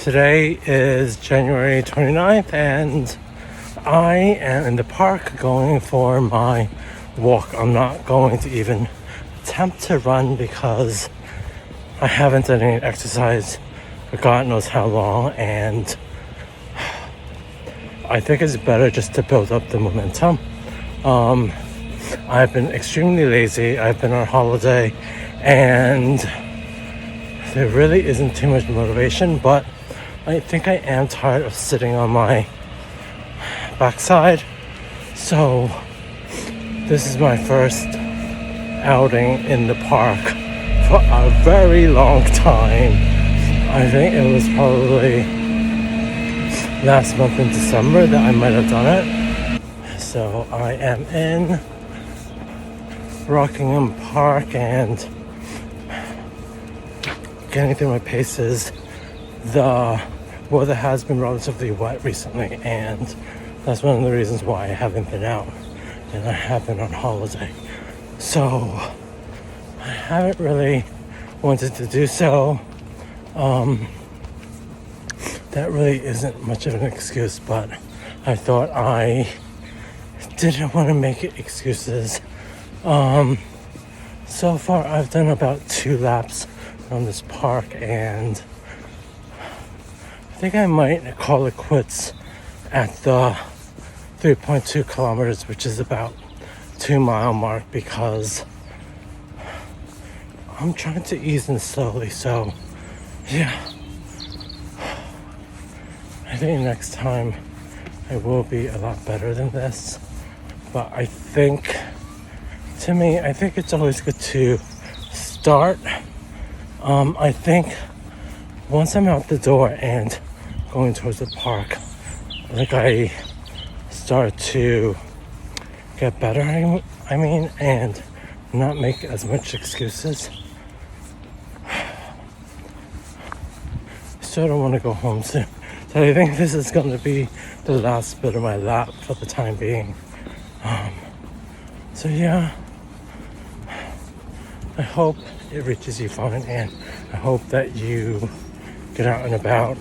Today is January 29th and I am in the park going for my walk. I'm not going to even attempt to run because I haven't done any exercise for God knows how long, and I think it's better just to build up the momentum. I've been extremely lazy. I've been on holiday and there really isn't too much motivation, but I think I am tired of sitting on my backside. So this is my first outing in the park for a very long time. I think it was probably last month in December that I might have done it. So I am in Rockingham Park and getting through my paces. The weather has been relatively wet recently, and that's one of the reasons why I haven't been out and I have been on holiday. So I haven't really wanted to do so. That really isn't much of an excuse, but I thought I didn't want to make it excuses. So far I've done about 2 laps on this park, and I think I might call it quits at the 3.2 kilometers, which is about 2-mile mark, because I'm trying to ease in slowly. So yeah, I think next time I will be a lot better than this. But I think it's always good to start. I think once I'm out the door and going towards the park, I think I start to get better, and not make as much excuses. So I don't want to go home soon. So I think this is going to be the last bit of my lap for the time being. So yeah, I hope it reaches you fine, and I hope that you get out and about,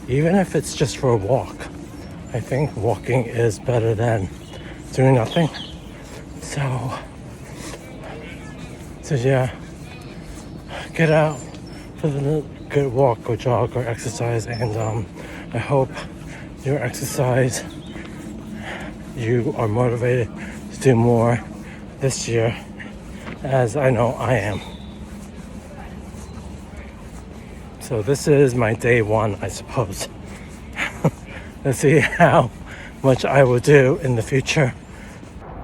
even if it's just for a walk. I think walking is better than doing nothing. So yeah, get out for the good walk or jog or exercise, and I hope your exercise, you are motivated to do more this year, as I know I am. So this is my day 1, I suppose. Let's see how much I will do in the future.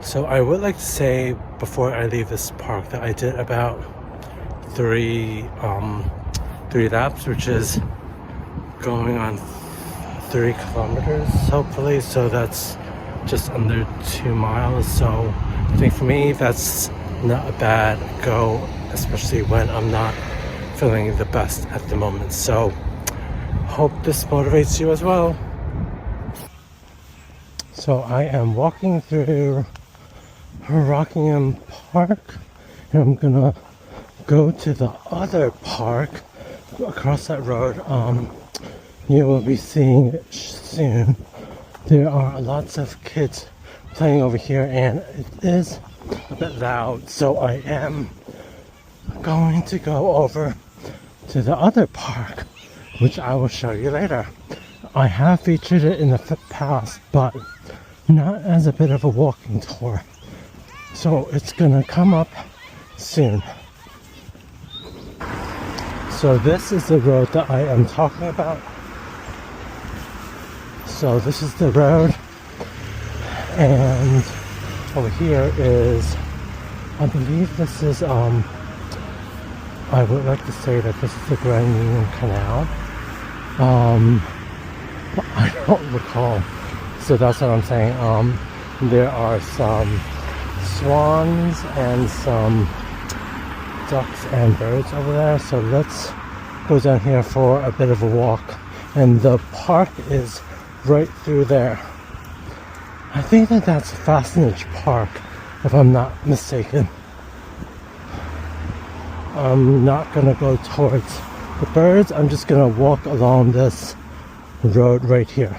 So I would like to say before I leave this park that I did about 3 laps, which is going on 3 kilometers hopefully. So that's just under 2 miles. So I think for me that's not a bad go, especially when I'm not feeling the best at the moment. So hope this motivates you as well. So I am walking through Rockingham Park, and I'm gonna go to the other park across that road. You will be seeing it soon. There are lots of kids playing over here, and it is a bit loud, so I am going to go over to the other park, which I will show you later. I have featured it in the past, but not as a bit of a walking tour, so it's gonna come up soon. So this is the road that I am talking about. So this is the road, and over here is, I believe this is I would like to say that this is the Grand Union Canal. But I don't recall. So that's what I'm saying. There are some swans and some ducks and birds over there. So let's go down here for a bit of a walk. And the park is right through there. I think that that's Fastenage Park, if I'm not mistaken. I'm not gonna go towards the birds, I'm just gonna walk along this road right here.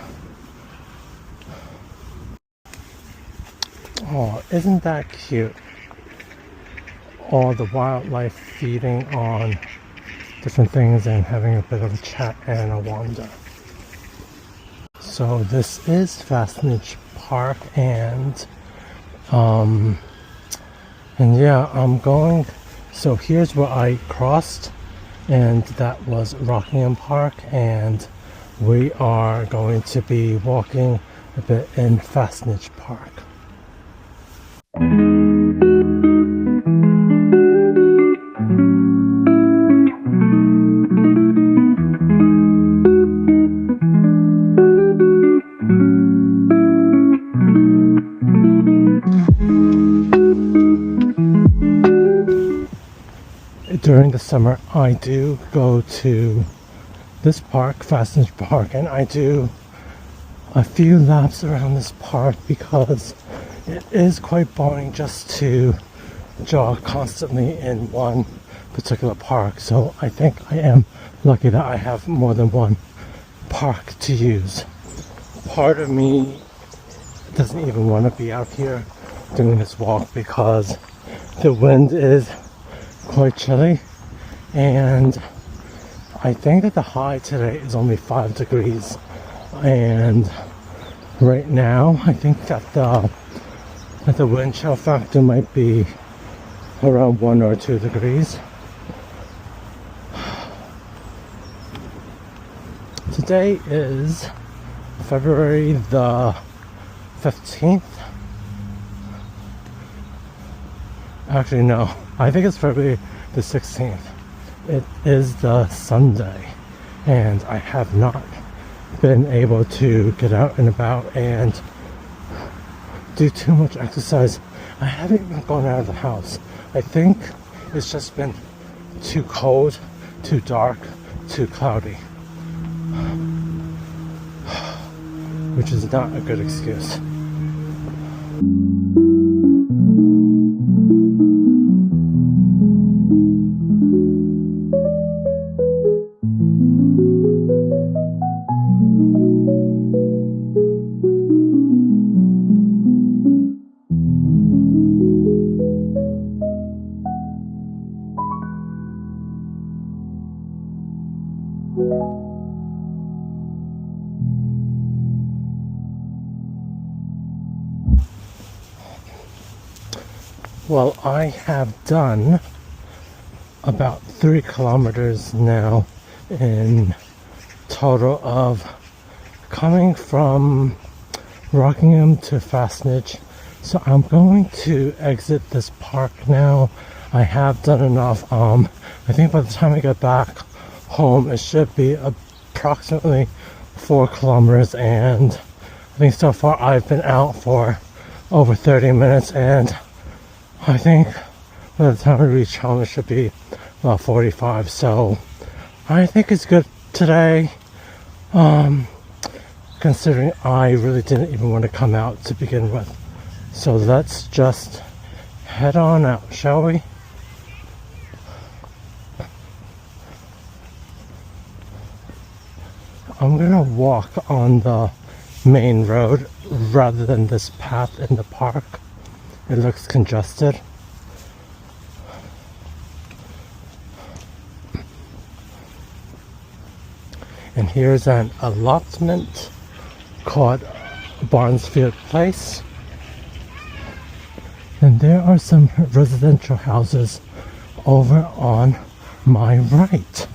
Oh, isn't that cute? All the wildlife feeding on different things and having a bit of a chat and a wander. So this is Fastnage Park, and yeah, I'm going, so here's where I crossed, and that was Rockingham Park, and we are going to be walking a bit in Fastnage Park. During the summer, I do go to this park, Fastnage Park, and I do a few laps around this park because it is quite boring just to jog constantly in one particular park. So I think I am lucky that I have more than one park to use. Part of me doesn't even want to be out here doing this walk because the wind is quite chilly, and I think that the high today is only 5 degrees, and right now I think that the wind chill factor might be around 1 or 2 degrees. Today is February the 15th. Actually, no, I think it's February the 16th. It is the Sunday, and I have not been able to get out and about and do too much exercise. I haven't even gone out of the house. I think it's just been too cold, too dark, too cloudy, which is not a good excuse. Well, I have done about 3 kilometers now in total of coming from Rockingham to Fastnage. So I'm going to exit this park now. I have done enough. I think by the time I get back home, it should be approximately 4 kilometers, and I think so far I've been out for over 30 minutes, and I think by the time I reach home it should be about 45. So I think it's good today, considering I really didn't even want to come out to begin with. So let's just head on out, shall we? I'm gonna walk on the main road rather than this path in the park. It looks congested. And here's an allotment called Barnesfield Place. And there are some residential houses over on my right.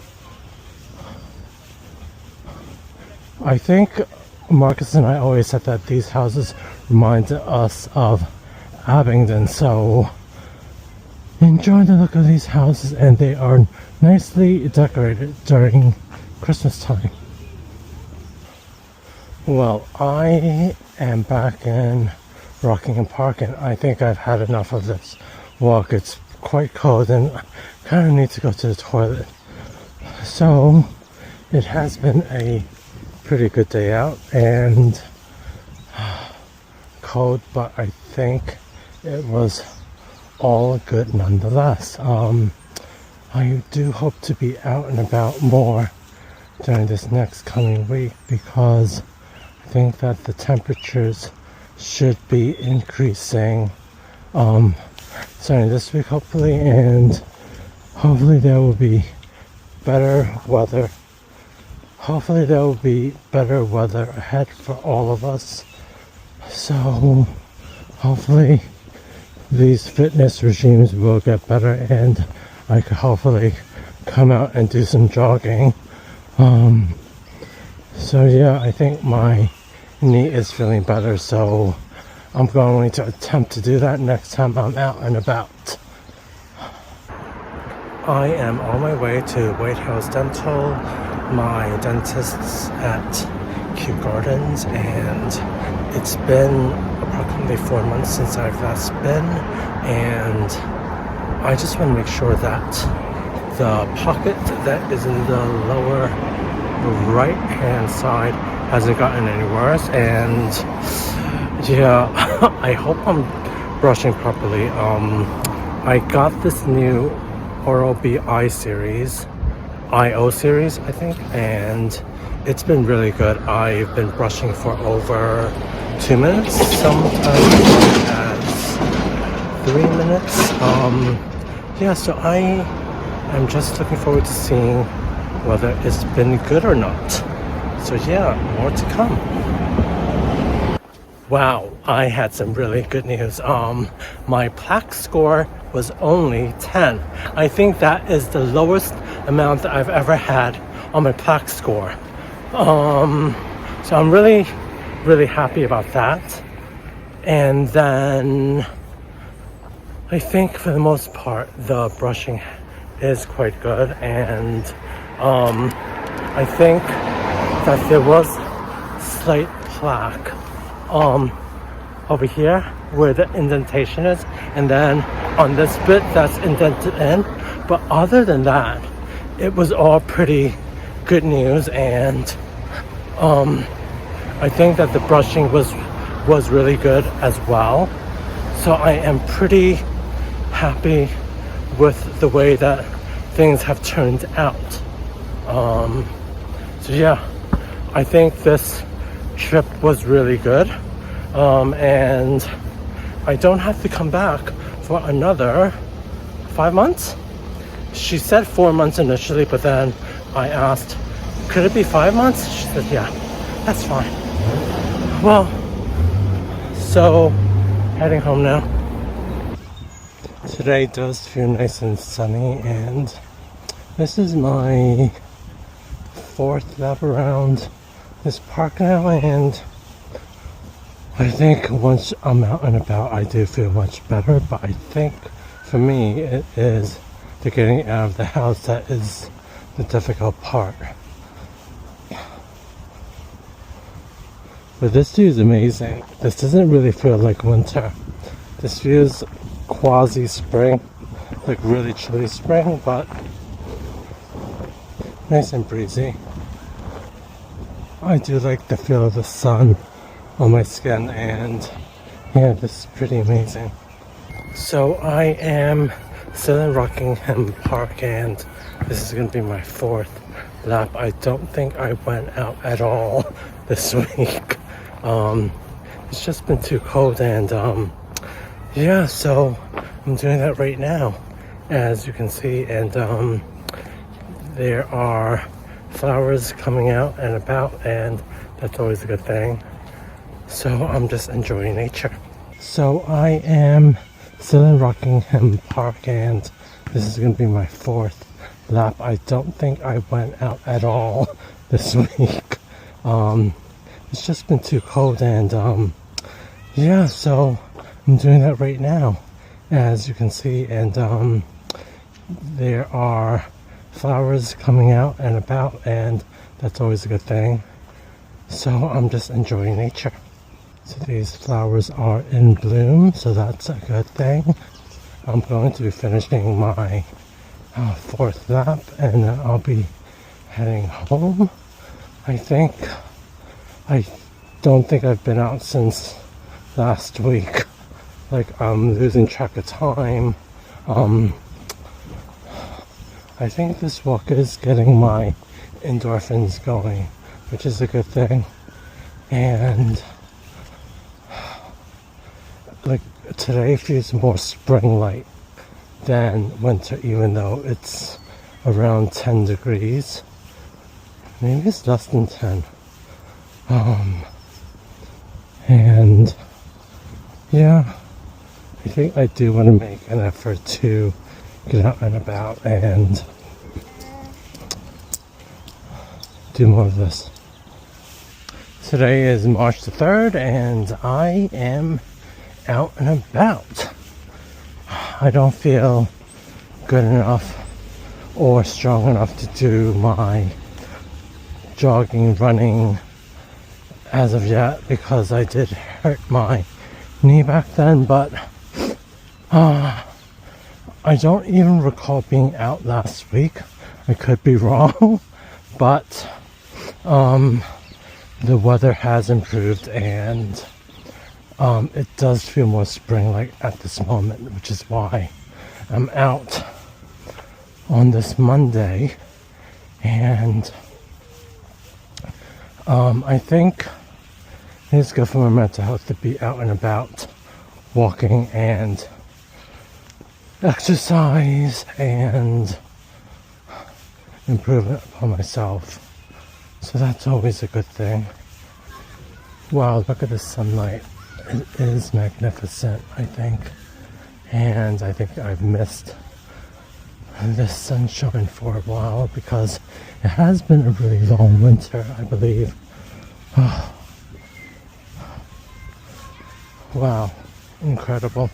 I think Marcus and I always said that these houses reminded us of Abingdon, so enjoy the look of these houses, and they are nicely decorated during Christmas time. Well, I am back in Rockingham Park, and I think I've had enough of this walk. It's quite cold and I kind of need to go to the toilet. So it has been a pretty good day out and cold, but I think it was all good nonetheless. I do hope to be out and about more during this next coming week because I think that the temperatures should be increasing starting this week hopefully, and hopefully there will be better weather. Hopefully there will be better weather ahead for all of us. So hopefully these fitness regimes will get better and I could hopefully come out and do some jogging. So yeah, I think my knee is feeling better, so I'm going to attempt to do that next time I'm out and about. I am on my way to White House Dental, my dentist's at Kew Gardens, and it's been approximately 4 months since I've last been, and I just want to make sure that the pocket that is in the lower right hand side hasn't gotten any worse, and yeah, I hope I'm brushing properly. I got this new Oral-B IO series, I think, and it's been really good. I've been brushing for over 2 minutes, sometimes as 3 minutes. Yeah, so I am just looking forward to seeing whether it's been good or not. So yeah, more to come. Wow, I had some really good news. My plaque score was only 10. I think that is the lowest amount that I've ever had on my plaque score. So I'm really, really happy about that. And then I think for the most part, the brushing is quite good. And I think that there was slight plaque over here where the indentation is, and then on this bit that's indented in, but other than that it was all pretty good news. And I think that the brushing was really good as well, so I am pretty happy with the way that things have turned out. So yeah, I think this trip was really good, and I don't have to come back for another 5 months. She said 4 months initially, but then I asked, could it be 5 months? She said, yeah, that's fine. Well, so heading home now. Today does feel nice and sunny, and this is my 4th lap around this park now, and I think once I'm out and about I do feel much better, but I think for me it is the getting out of the house that is the difficult part. But this view is amazing. This doesn't really feel like winter. This feels quasi spring, like really chilly spring, but nice and breezy. I do like the feel of the sun on my skin, and yeah, this is pretty amazing. So I am still in Rockingham Park, and this is going to be my 4th lap. I don't think I went out at all this week. It's just been too cold, and yeah, so I'm doing that right now, as you can see, and there are flowers coming out and about, and that's always a good thing. So I'm just enjoying nature. So I am still in Rockingham Park, and this is going to be my 4th lap. I don't think I went out at all this week. It's just been too cold, and yeah, so I'm doing that right now, as you can see, and there are flowers coming out and about, and that's always a good thing. So I'm just enjoying nature. So these flowers are in bloom, so that's a good thing. I'm going to be finishing my 4th lap, and then I'll be heading home. I don't think I've been out since last week. Like, I'm losing track of time. I think this walk is getting my endorphins going, which is a good thing. And like today feels more spring-like than winter, even though it's around 10 degrees. Maybe it's less than 10. And yeah, I think I do want to make an effort to get out and about and do more of this. Today is March the 3rd and I am out and about. I don't feel good enough or strong enough to do my jogging, running as of yet because I did hurt my knee back then, but I don't even recall being out last week. I could be wrong, but the weather has improved and it does feel more spring-like at this moment, which is why I'm out on this Monday. And I think it's good for my mental health to be out and about, walking and exercise and improving upon myself. So that's always a good thing. Wow, look at the sunlight. It is magnificent, I think. And I think I've missed this sunshine for a while because it has been a really long winter, I believe. Wow, incredible.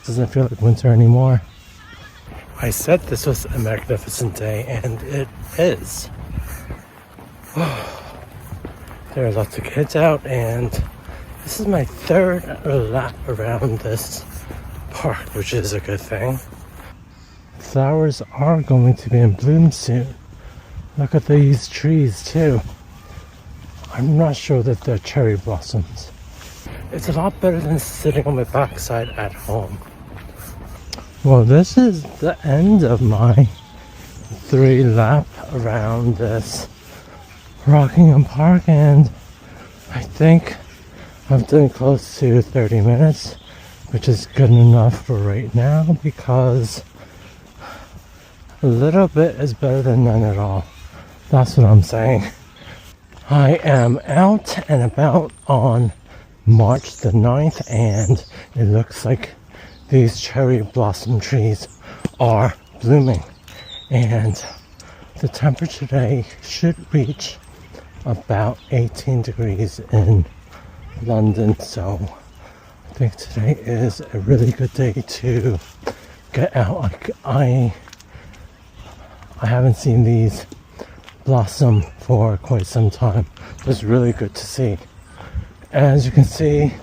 Doesn't feel like winter anymore. I said this was a magnificent day, and it is. There are lots of kids out, and this is my third lap around this park, which is a good thing. Flowers are going to be in bloom soon. Look at these trees too. I'm not sure that they're cherry blossoms. It's a lot better than sitting on my backside at home. Well, this is the end of my 3 lap around this Rockingham Park, and I think I've done close to 30 minutes, which is good enough for right now because a little bit is better than none at all. That's what I'm saying. I am out and about on March the 9th, and it looks like these cherry blossom trees are blooming, and the temperature today should reach about 18 degrees in London, so I think today is a really good day to get out. I haven't seen these blossom for quite some time. It's really good to see. As you can see,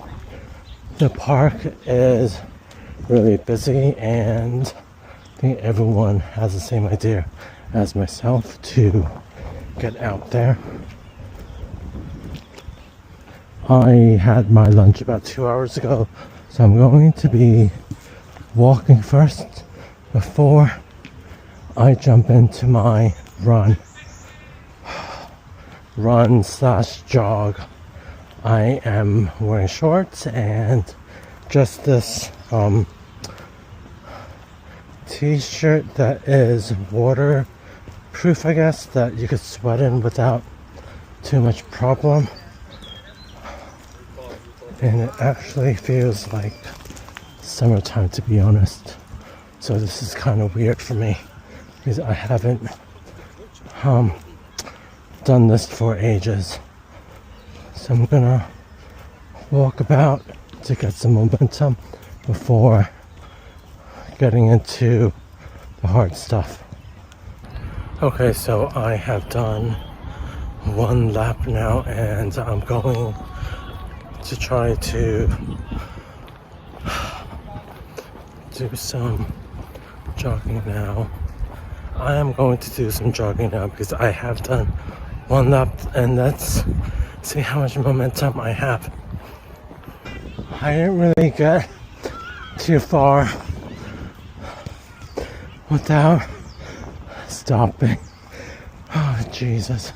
the park is really busy, and I think everyone has the same idea as myself to get out there. I had my lunch about 2 hours ago, so I'm going to be walking first before I jump into my run/jog. I am wearing shorts and just this t-shirt that is waterproof, I guess, that you could sweat in without too much problem. And it actually feels like summertime, to be honest. So this is kind of weird for me because I haven't done this for ages. So I'm gonna walk about to get some momentum before getting into the hard stuff. Okay, so I have done 1 lap now, and I'm going to try to do some jogging now. I am going to do some jogging now because I have done 1 lap, and let's see how much momentum I have. I didn't really get too far without stopping. Oh, Jesus.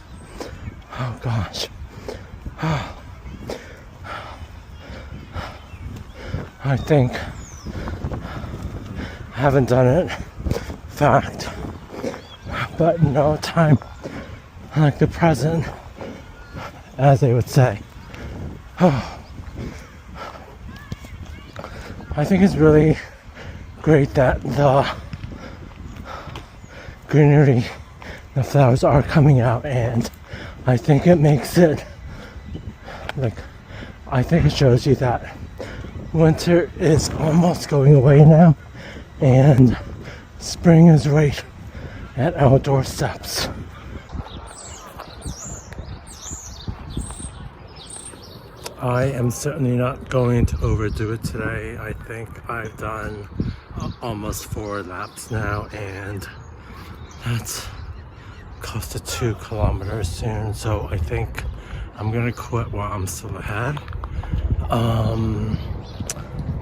Oh, gosh. I think I haven't done it. Fact. But no time like the present, as they would say. Oh. I think it's really great that the greenery, the flowers are coming out, and I think it makes it I think it shows you that winter is almost going away now, and spring is right at our doorsteps. I am certainly not going to overdo it today. I think I've done almost 4 laps now, and that's close to 2 kilometers soon, so I think I'm gonna quit while I'm still ahead.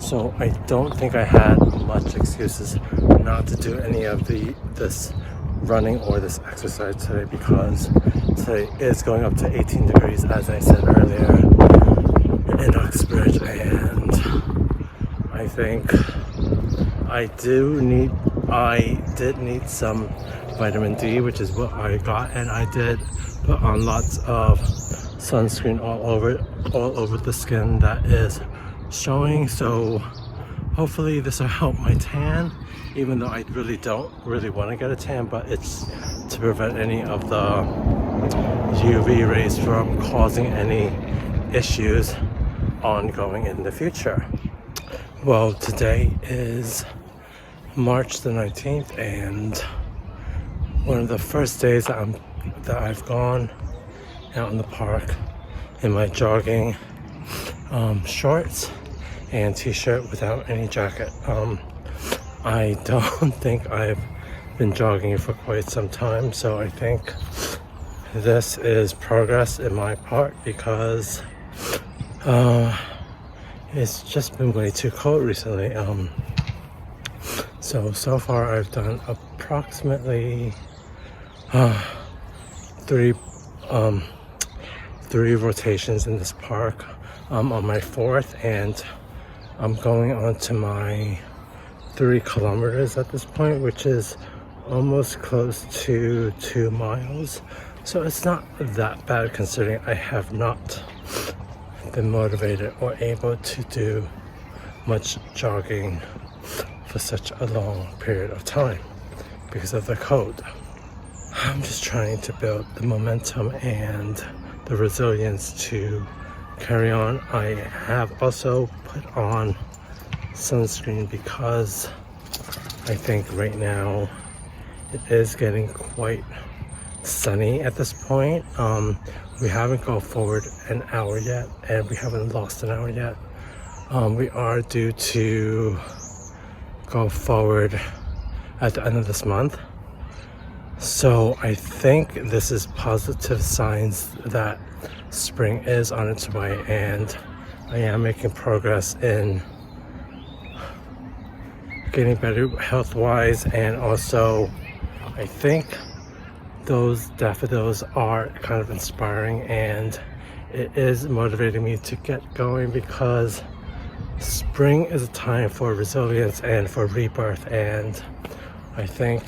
So I don't think I had much excuses not to do any of this running or this exercise today, because today is going up to 18 degrees, as I said earlier, in Uxbridge, and I think I did need some vitamin D, which is what I got, and I did put on lots of sunscreen all over the skin that is showing, so hopefully this will help my tan, even though I really don't want to get a tan, but it's to prevent any of the UV rays from causing any issues ongoing in the future. Well, today is March the 19th, and one of the first days that I've gone out in the park in my jogging shorts and t-shirt without any jacket. I don't think I've been jogging for quite some time, so I think this is progress in my part, because it's just been way too cold recently. So far I've done approximately 3 rotations in this park. I'm on my 4th, and I'm going on to my 3 kilometers at this point, which is almost close to 2 miles. So it's not that bad, considering I have not been motivated or able to do much jogging for such a long period of time because of the cold. I'm just trying to build the momentum and the resilience to carry on. I have also put on sunscreen because I think right now it is getting quite sunny at this point. We haven't gone forward an hour yet, and we haven't lost an hour yet. We are due to go forward at the end of this month. So I think this is positive signs that spring is on its way, and I am making progress in getting better health-wise, and also I think those daffodils are kind of inspiring, and it is motivating me to get going, because spring is a time for resilience and for rebirth, and I think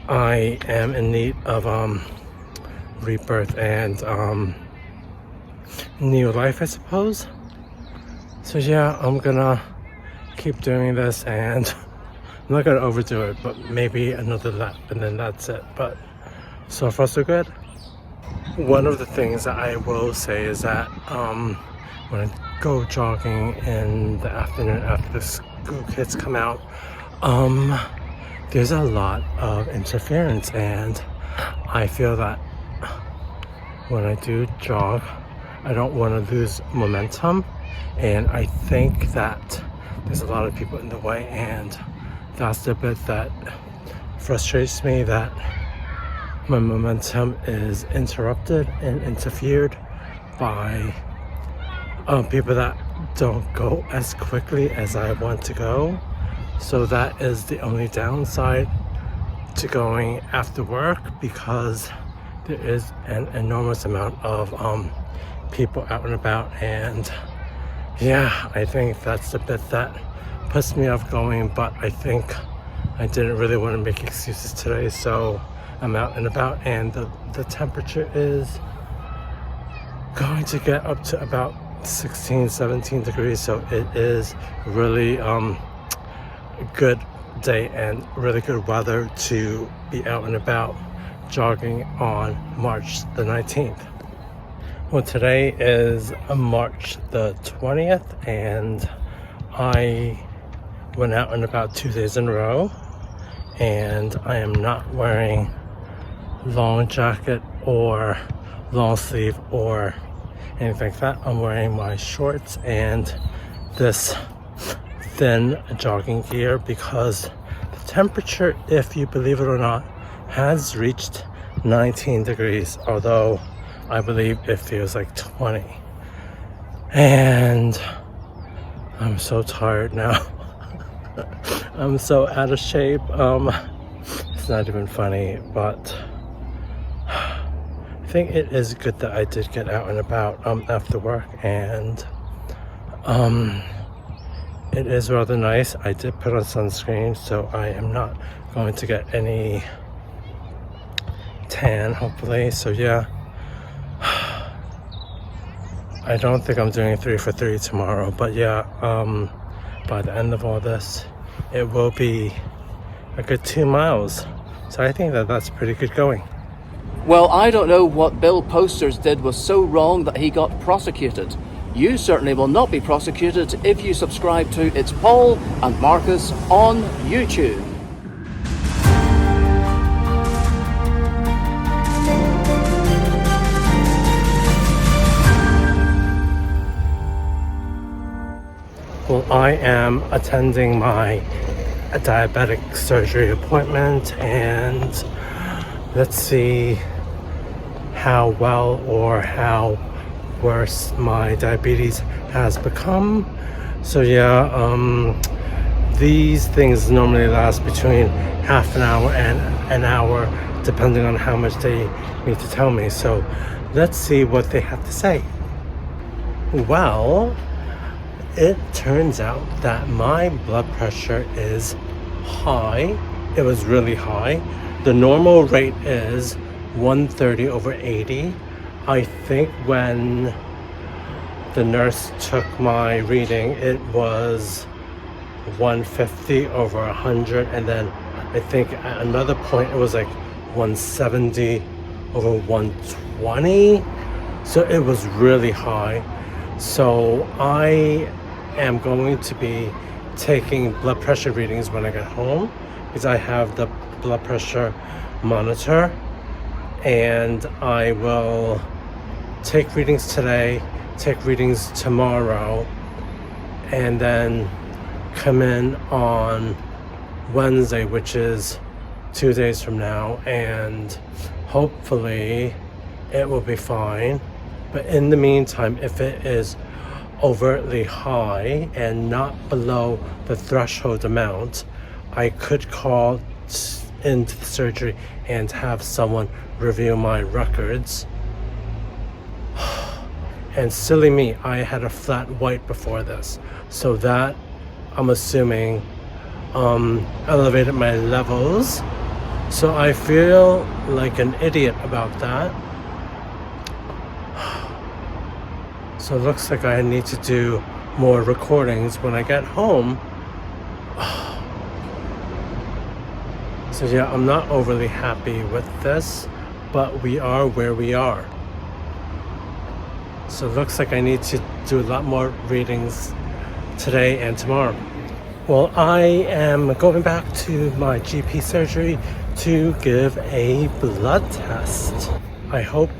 I am in need of rebirth and new life, I suppose. So yeah, I'm gonna keep doing this, and I'm not gonna overdo it, but maybe another lap and then that's it. But so far so good. One of the things that I will say is that when I go jogging in the afternoon after the school kids come out, there's a lot of interference, and I feel that when I do jog, I don't want to lose momentum, and I think that there's a lot of people in the way, and that's the bit that frustrates me, that my momentum is interrupted and interfered by people that don't go as quickly as I want to go. So that is the only downside to going after work because there is an enormous amount of people out and about, and yeah, I think that's the bit that puts me off going. But I think I didn't really want to make excuses today, so I'm out and about, and the temperature is going to get up to about 16-17 degrees, so it is really a good day and really good weather to be out and about jogging on March the 19th. Well, today is March the 20th, and I went out and about 2 days in a row, and I am not wearing long jacket or long sleeve or anything like that. I'm wearing my shorts and this thin jogging gear because the temperature, if you believe it or not, has reached 19 degrees, although I believe it feels like 20. And I'm so tired now. I'm so out of shape. It's not even funny, but I think it is good that I did get out and about after work, and it is rather nice. I did put on sunscreen, so I am not going to get any tan, hopefully. So yeah, I don't think I'm doing 3 for 3 tomorrow, but yeah, by the end of all this, it will be a good 2 miles. So I think that that's pretty good going. Well, I don't know what Bill Posters did was so wrong that he got prosecuted. You certainly will not be prosecuted if you subscribe to It's Paul and Marcus on YouTube. Well, I am attending my diabetic surgery appointment, and let's see how well or how worse my diabetes has become. So yeah, these things normally last between half an hour and an hour, depending on how much they need to tell me. So let's see what they have to say. Well, it turns out that my blood pressure is high. It was really high. The normal rate is 130/80. I think when the nurse took my reading, it was 150/100, and then I think at another point it was like 170/120. So it was really high. So I am going to be taking blood pressure readings when I get home, because I have the blood pressure monitor, and I will take readings today, take readings tomorrow, and then come in on Wednesday, which is 2 days from now, and hopefully it will be fine. But in the meantime, if it is overtly high and not below the threshold amount, I could call into the surgery and have someone review my records. And silly me, I had a flat white before this, so that, I'm assuming, elevated my levels. So I feel like an idiot about that. So it looks like I need to do more recordings when I get home. So yeah, I'm not overly happy with this, but we are where we are. So it looks like I need to do a lot more readings today and tomorrow. Well, I am going back to my GP surgery to give a blood test. I hope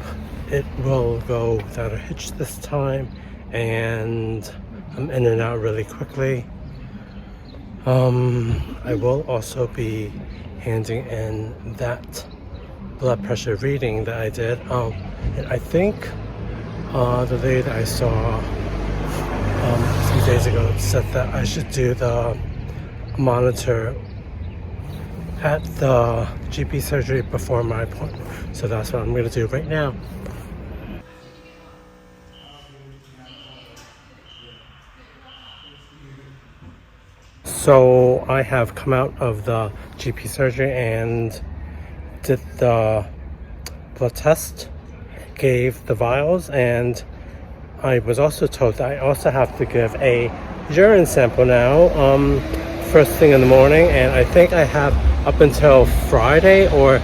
it will go without a hitch this time, and I'm in and out really quickly. I will also be handing in that blood pressure reading that I did. And I think the lady that I saw a few days ago said that I should do the monitor at the GP surgery before my appointment. So that's what I'm going to do right now. So I have come out of the GP surgery and did the blood test, gave the vials, and I was also told that I also have to give a urine sample now, first thing in the morning, and I think I have up until Friday, or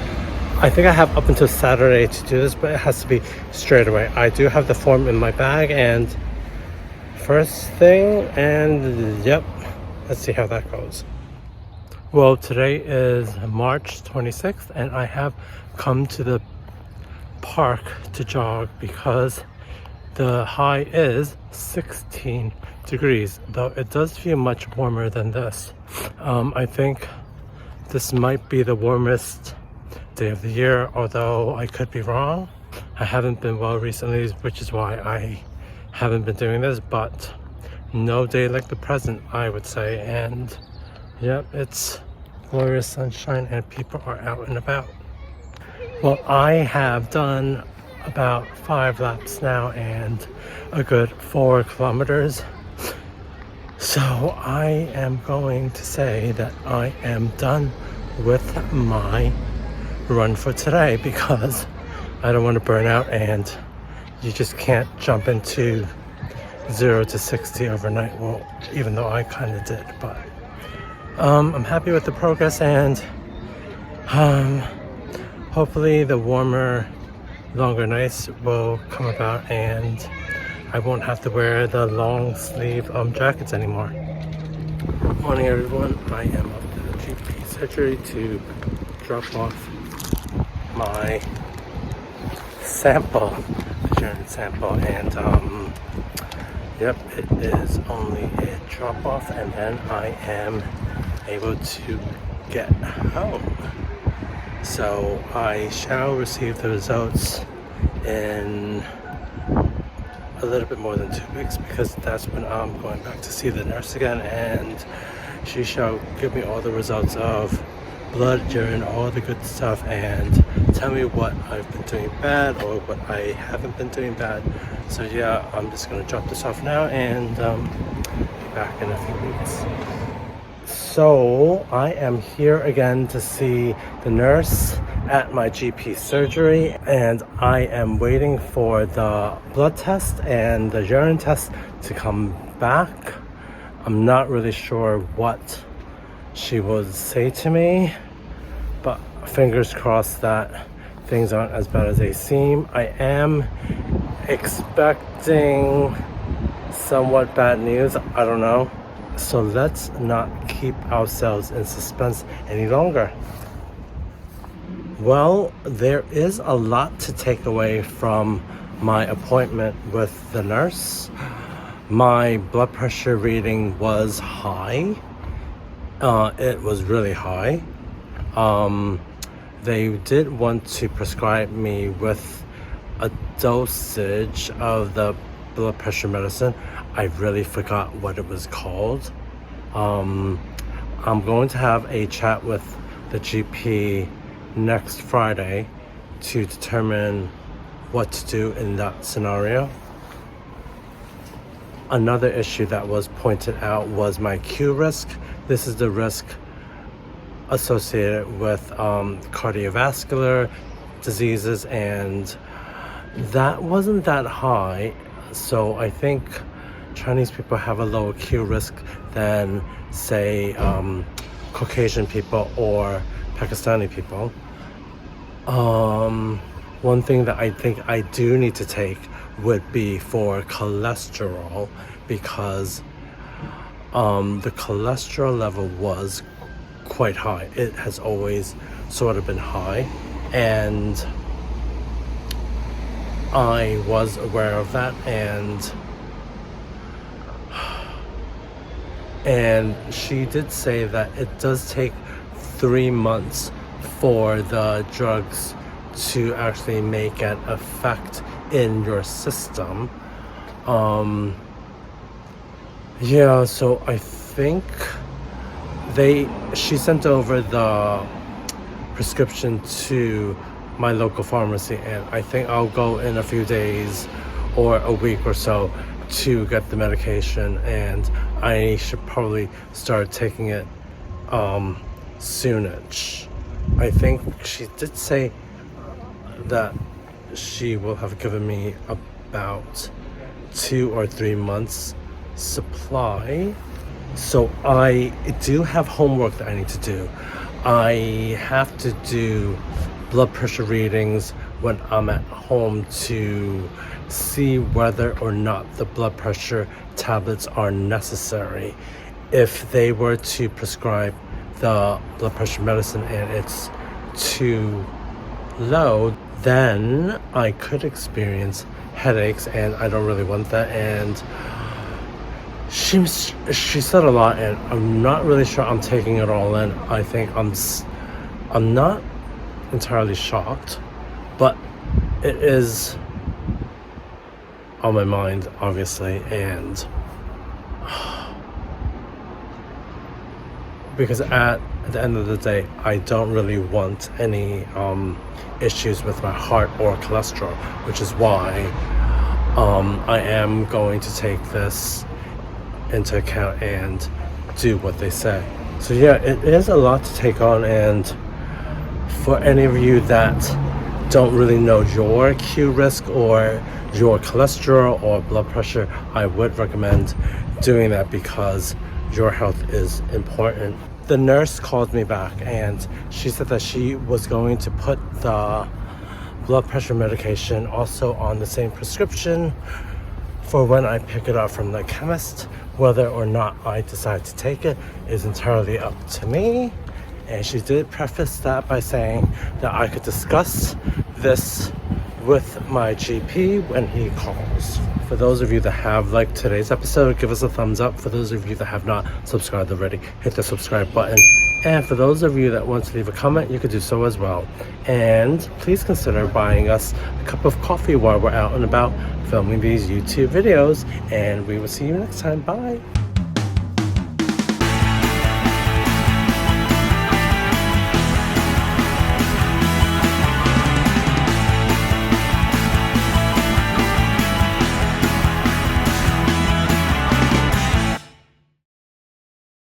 I think I have up until Saturday to do this, but it has to be straight away. I do have the form in my bag, and first thing, and yep, let's see how that goes. Well, today is March 26th, and I have come to the park to jog because the high is 16 degrees, though it does feel much warmer than this. I think this might be the warmest day of the year, although I could be wrong. I haven't been well recently, which is why I haven't been doing this, but no day like the present, I would say. And yep, it's glorious sunshine and people are out and about. Well, I have done about 5 laps now and a good 4 kilometers. So I am going to say that I am done with my run for today because I don't want to burn out, and you just can't jump into 0 to 60 overnight. Well, even though I kind of did, but I'm happy with the progress, and hopefully the warmer, longer nights will come about and I won't have to wear the long sleeve jackets anymore. Morning everyone, I am up to the GP surgery to drop off my sample, the urine sample, and yep, it is only a drop off and then I am able to get home. So I shall receive the results in a little bit more than 2 weeks, because that's when I'm going back to see the nurse again, and she shall give me all the results of blood, urine, all the good stuff, and tell me what I've been doing bad or what I haven't been doing bad. So yeah, I'm just going to drop this off now and be back in a few weeks. So I am here again to see the nurse at my GP surgery, and I am waiting for the blood test and the urine test to come back. I'm not really sure what she will say to me, but fingers crossed that things aren't as bad as they seem. I am expecting somewhat bad news, I don't know. So let's not keep ourselves in suspense any longer. Well, there is a lot to take away from my appointment with the nurse. My blood pressure reading was high. It was really high. They did want to prescribe me with a dosage of the blood pressure medicine. I really forgot what it was called. I'm going to have a chat with the GP next Friday to determine what to do in that scenario. Another issue that was pointed out was my Q risk. This is the risk associated with cardiovascular diseases, and that wasn't that high. So I think Chinese people have a lower Q risk than, say, Caucasian people or Pakistani people. One thing that I think I do need to take would be for cholesterol, because the cholesterol level was quite high. It has always sort of been high, and I was aware of that, and she did say that it does take 3 months for the drugs to actually make an effect in your system. Yeah, so I think she sent over the prescription to my local pharmacy, and I think I'll go in a few days or a week or so to get the medication, and I should probably start taking it soonish. I think she did say that she will have given me about 2 or 3 months supply. So I do have homework that I need to do. I have to do blood pressure readings when I'm at home to see whether or not the blood pressure tablets are necessary. If they were to prescribe the blood pressure medicine and it's too low, then I could experience headaches, and I don't really want that. And she said a lot, and I'm not really sure I'm taking it all in. I think I'm not entirely shocked, but it is on my mind, obviously, and because at the end of the day, I don't really want any issues with my heart or cholesterol, which is why I am going to take this into account and do what they say. So yeah, it is a lot to take on, and for any of you that don't really know your Q risk or your cholesterol or blood pressure, I would recommend doing that because your health is important. The nurse called me back and she said that she was going to put the blood pressure medication also on the same prescription for when I pick it up from the chemist. Whether or not I decide to take it is entirely up to me. And she did preface that by saying that I could discuss this with my GP when he calls. For those of you that have liked today's episode, give us a thumbs up. For those of you that have not subscribed already, hit the subscribe button. And for those of you that want to leave a comment, you could do so as well. And please consider buying us a cup of coffee while we're out and about filming these YouTube videos. And we will see you next time. Bye.